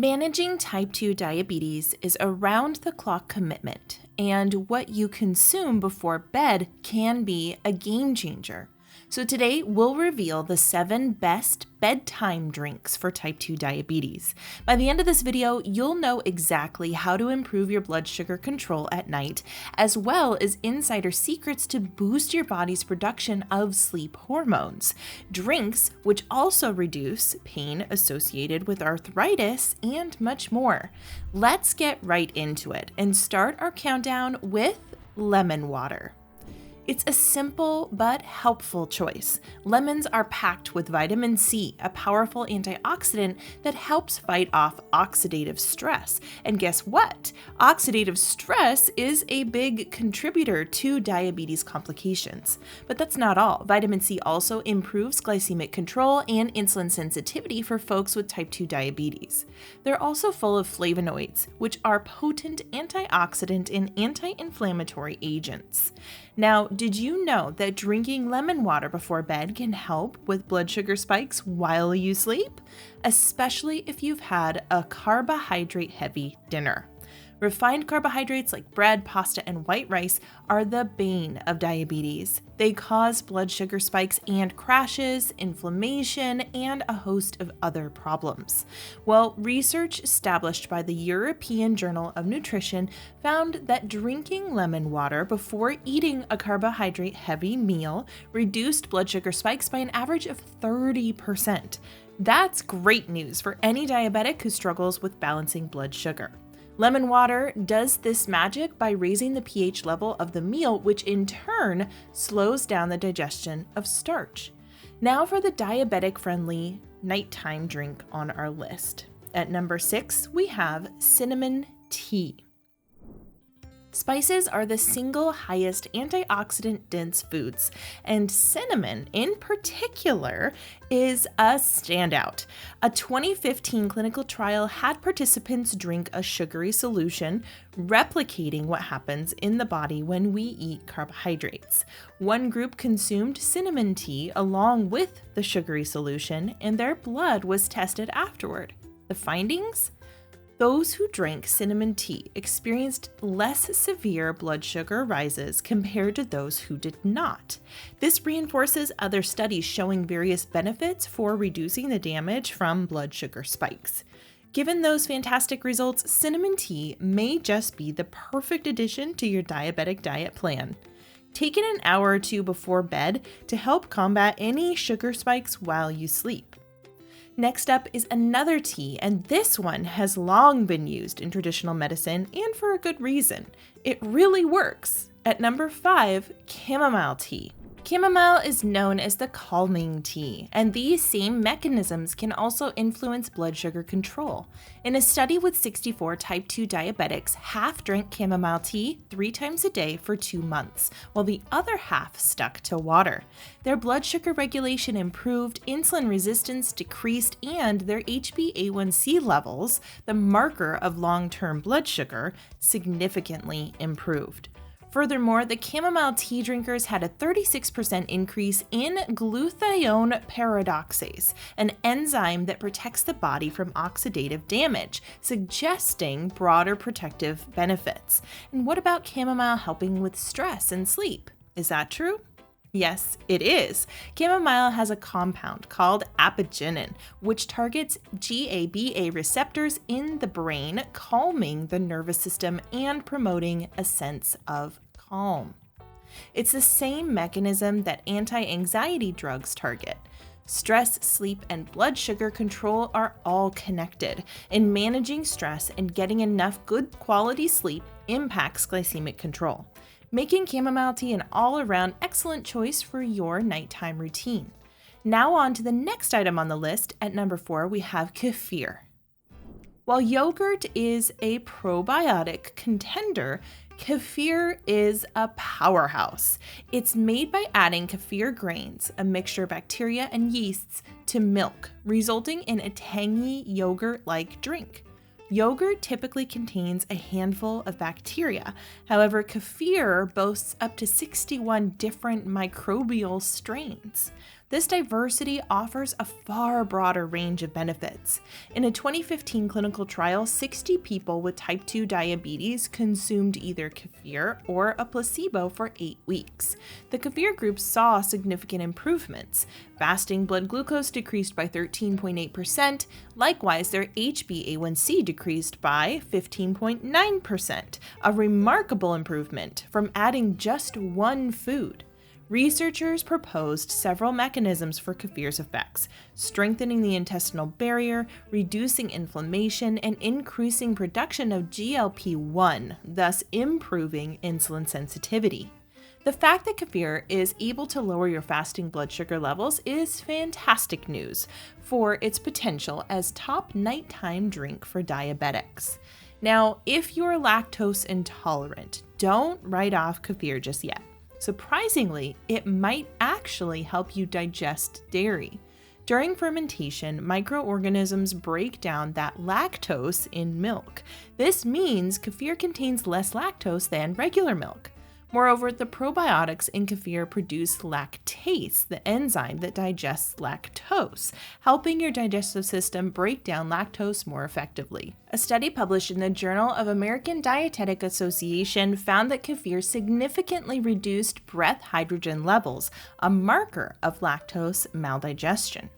Managing type 2 diabetes is a round-the-clock commitment, and what you consume before bed can be a game changer. So today, we'll reveal the 7 best bedtime drinks for type 2 diabetes. By the end of this video, you'll know exactly how to improve your blood sugar control at night, as well as insider secrets to boost your body's production of sleep hormones. Drinks which also reduce pain associated with arthritis and much more. Let's get right into it and start our countdown with lemon water. It's a simple but helpful choice. Lemons are packed with vitamin C, a powerful antioxidant that helps fight off oxidative stress. And guess what? Oxidative stress is a big contributor to diabetes complications. But that's not all. Vitamin C also improves glycemic control and insulin sensitivity for folks with type 2 diabetes. They're also full of flavonoids, which are potent antioxidant and anti-inflammatory agents. Now, did you know that drinking lemon water before bed can help with blood sugar spikes while you sleep? Especially if you've had a carbohydrate-heavy dinner. Refined carbohydrates like bread, pasta, and white rice are the bane of diabetes. They cause blood sugar spikes and crashes, inflammation, and a host of other problems. Well, research established by the European Journal of Nutrition found that drinking lemon water before eating a carbohydrate-heavy meal reduced blood sugar spikes by an average of 30%. That's great news for any diabetic who struggles with balancing blood sugar. Lemon water does this magic by raising the pH level of the meal, which in turn slows down the digestion of starch. Now for the diabetic-friendly nighttime drink on our list. At number 6, we have cinnamon tea. Spices are the single highest antioxidant-dense foods, and cinnamon in particular is a standout. A 2015 clinical trial had participants drink a sugary solution, replicating what happens in the body when we eat carbohydrates. One group consumed cinnamon tea along with the sugary solution, and their blood was tested afterward. The findings? Those who drank cinnamon tea experienced less severe blood sugar rises compared to those who did not. This reinforces other studies showing various benefits for reducing the damage from blood sugar spikes. Given those fantastic results, cinnamon tea may just be the perfect addition to your diabetic diet plan. Take it an hour or two before bed to help combat any sugar spikes while you sleep. Next up is another tea, and this one has long been used in traditional medicine, and for a good reason. It really works. At number 5, chamomile tea. Chamomile is known as the calming tea, and these same mechanisms can also influence blood sugar control. In a study with 64 type 2 diabetics, half drank chamomile tea 3 times a day for 2 months, while the other half stuck to water. Their blood sugar regulation improved, insulin resistance decreased, and their HbA1c levels, the marker of long-term blood sugar, significantly improved. Furthermore, the chamomile tea drinkers had a 36% increase in glutathione peroxidase, an enzyme that protects the body from oxidative damage, suggesting broader protective benefits. And what about chamomile helping with stress and sleep? Is that true? Yes, it is. Chamomile has a compound called apigenin, which targets GABA receptors in the brain, calming the nervous system and promoting a sense of calm. It's the same mechanism that anti-anxiety drugs target. Stress, sleep, and blood sugar control are all connected, and managing stress and getting enough good quality sleep impacts glycemic control, making chamomile tea an all-around excellent choice for your nighttime routine. Now on to the next item on the list. At number 4, we have kefir. While yogurt is a probiotic contender, kefir is a powerhouse. It's made by adding kefir grains, a mixture of bacteria and yeasts, to milk, resulting in a tangy yogurt-like drink. Yogurt typically contains a handful of bacteria. However, kefir boasts up to 61 different microbial strains. This diversity offers a far broader range of benefits. In a 2015 clinical trial, 60 people with type 2 diabetes consumed either kefir or a placebo for 8 weeks. The kefir group saw significant improvements. Fasting blood glucose decreased by 13.8%. Likewise, their HbA1c decreased by 15.9%, a remarkable improvement from adding just one food. Researchers proposed several mechanisms for kefir's effects, strengthening the intestinal barrier, reducing inflammation, and increasing production of GLP-1, thus improving insulin sensitivity. The fact that kefir is able to lower your fasting blood sugar levels is fantastic news for its potential as top nighttime drink for diabetics. Now, if you're lactose intolerant, don't write off kefir just yet. Surprisingly, it might actually help you digest dairy. During fermentation, microorganisms break down that lactose in milk. This means kefir contains less lactose than regular milk. Moreover, the probiotics in kefir produce lactase, the enzyme that digests lactose, helping your digestive system break down lactose more effectively. A study published in the Journal of American Dietetic Association found that kefir significantly reduced breath hydrogen levels, a marker of lactose maldigestion.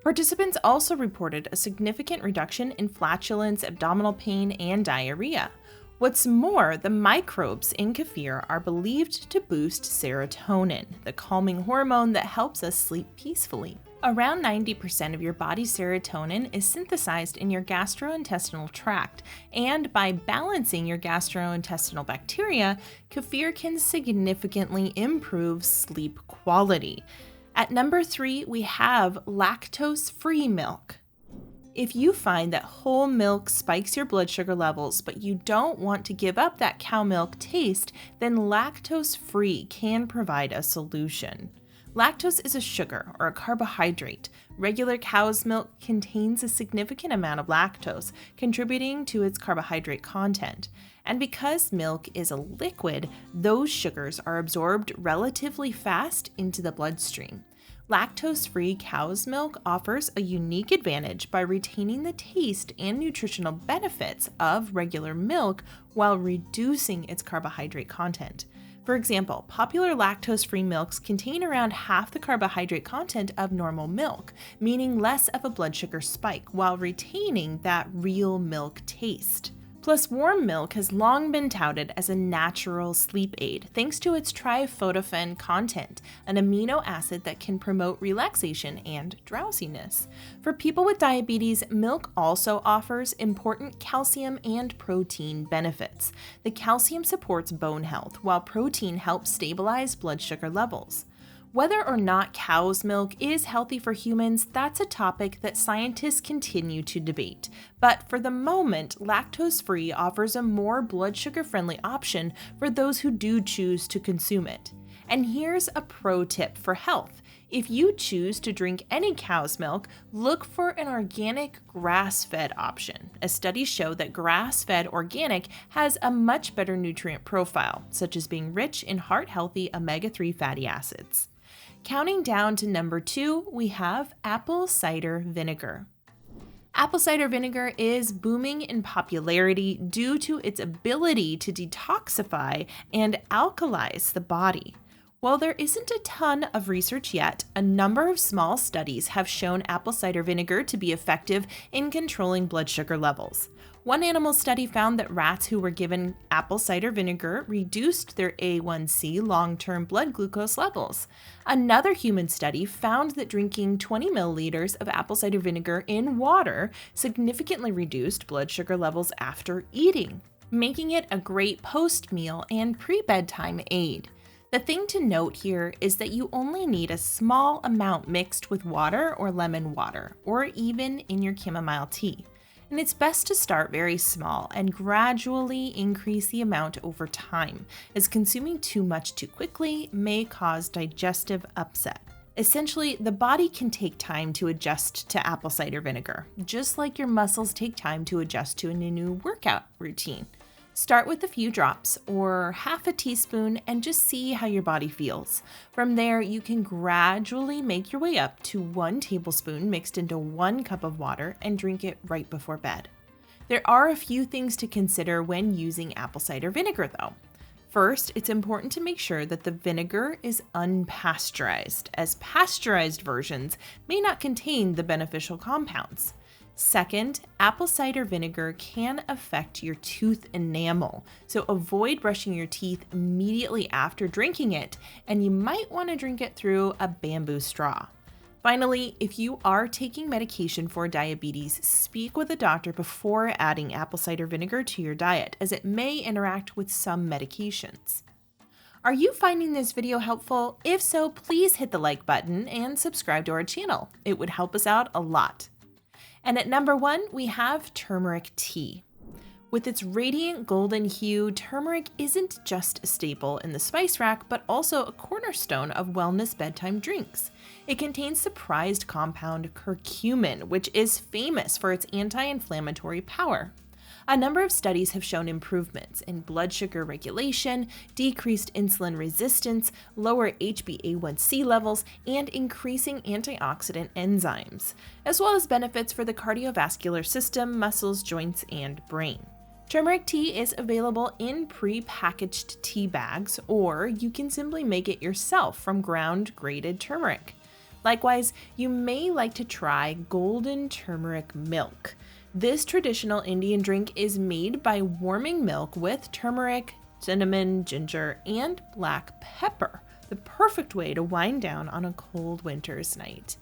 Participants also reported a significant reduction in flatulence, abdominal pain, and diarrhea. What's more, the microbes in kefir are believed to boost serotonin, the calming hormone that helps us sleep peacefully. Around 90% of your body's serotonin is synthesized in your gastrointestinal tract, and by balancing your gastrointestinal bacteria, kefir can significantly improve sleep quality. At number 3, we have lactose-free milk. If you find that whole milk spikes your blood sugar levels, but you don't want to give up that cow milk taste, then lactose-free can provide a solution. Lactose is a sugar or a carbohydrate. Regular cow's milk contains a significant amount of lactose, contributing to its carbohydrate content. And because milk is a liquid, those sugars are absorbed relatively fast into the bloodstream. Lactose-free cow's milk offers a unique advantage by retaining the taste and nutritional benefits of regular milk while reducing its carbohydrate content. For example, popular lactose-free milks contain around half the carbohydrate content of normal milk, meaning less of a blood sugar spike while retaining that real milk taste. Plus, warm milk has long been touted as a natural sleep aid thanks to its tryptophan content, an amino acid that can promote relaxation and drowsiness. For people with diabetes, milk also offers important calcium and protein benefits. The calcium supports bone health, while protein helps stabilize blood sugar levels. Whether or not cow's milk is healthy for humans, that's a topic that scientists continue to debate. But for the moment, lactose-free offers a more blood sugar-friendly option for those who do choose to consume it. And here's a pro tip for health. If you choose to drink any cow's milk, look for an organic grass-fed option. As studies show that grass-fed organic has a much better nutrient profile, such as being rich in heart-healthy omega-3 fatty acids. Counting down to number 2, we have apple cider vinegar. Apple cider vinegar is booming in popularity due to its ability to detoxify and alkalize the body. While there isn't a ton of research yet, a number of small studies have shown apple cider vinegar to be effective in controlling blood sugar levels. One animal study found that rats who were given apple cider vinegar reduced their A1C long-term blood glucose levels. Another human study found that drinking 20 milliliters of apple cider vinegar in water significantly reduced blood sugar levels after eating, making it a great post-meal and pre-bedtime aid. The thing to note here is that you only need a small amount mixed with water or lemon water, or even in your chamomile tea. And it's best to start very small and gradually increase the amount over time, as consuming too much too quickly may cause digestive upset. Essentially, the body can take time to adjust to apple cider vinegar, just like your muscles take time to adjust to a new workout routine. Start with a few drops or half a teaspoon and just see how your body feels. From there, you can gradually make your way up to 1 tablespoon mixed into 1 cup of water and drink it right before bed. There are a few things to consider when using apple cider vinegar though. First, it's important to make sure that the vinegar is unpasteurized, as pasteurized versions may not contain the beneficial compounds. Second, apple cider vinegar can affect your tooth enamel, so avoid brushing your teeth immediately after drinking it, and you might want to drink it through a bamboo straw. Finally, if you are taking medication for diabetes, speak with a doctor before adding apple cider vinegar to your diet, as it may interact with some medications. Are you finding this video helpful? If so, please hit the like button and subscribe to our channel. It would help us out a lot. And at number 1, we have turmeric tea. With its radiant golden hue, turmeric isn't just a staple in the spice rack, but also a cornerstone of wellness bedtime drinks. It contains the prized compound curcumin, which is famous for its anti-inflammatory power. A number of studies have shown improvements in blood sugar regulation, decreased insulin resistance, lower HbA1c levels, and increasing antioxidant enzymes, as well as benefits for the cardiovascular system, muscles, joints, and brain. Turmeric tea is available in pre-packaged tea bags, or you can simply make it yourself from ground grated turmeric. Likewise, you may like to try golden turmeric milk. This traditional Indian drink is made by warming milk with turmeric, cinnamon, ginger, and black pepper, the perfect way to wind down on a cold winter's night.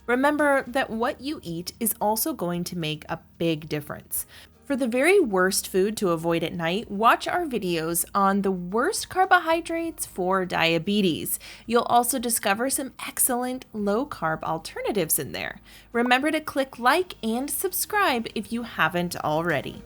Remember that what you eat is also going to make a big difference. For the very worst food to avoid at night, watch our videos on the worst carbohydrates for diabetes. You'll also discover some excellent low-carb alternatives in there. Remember to click like and subscribe if you haven't already.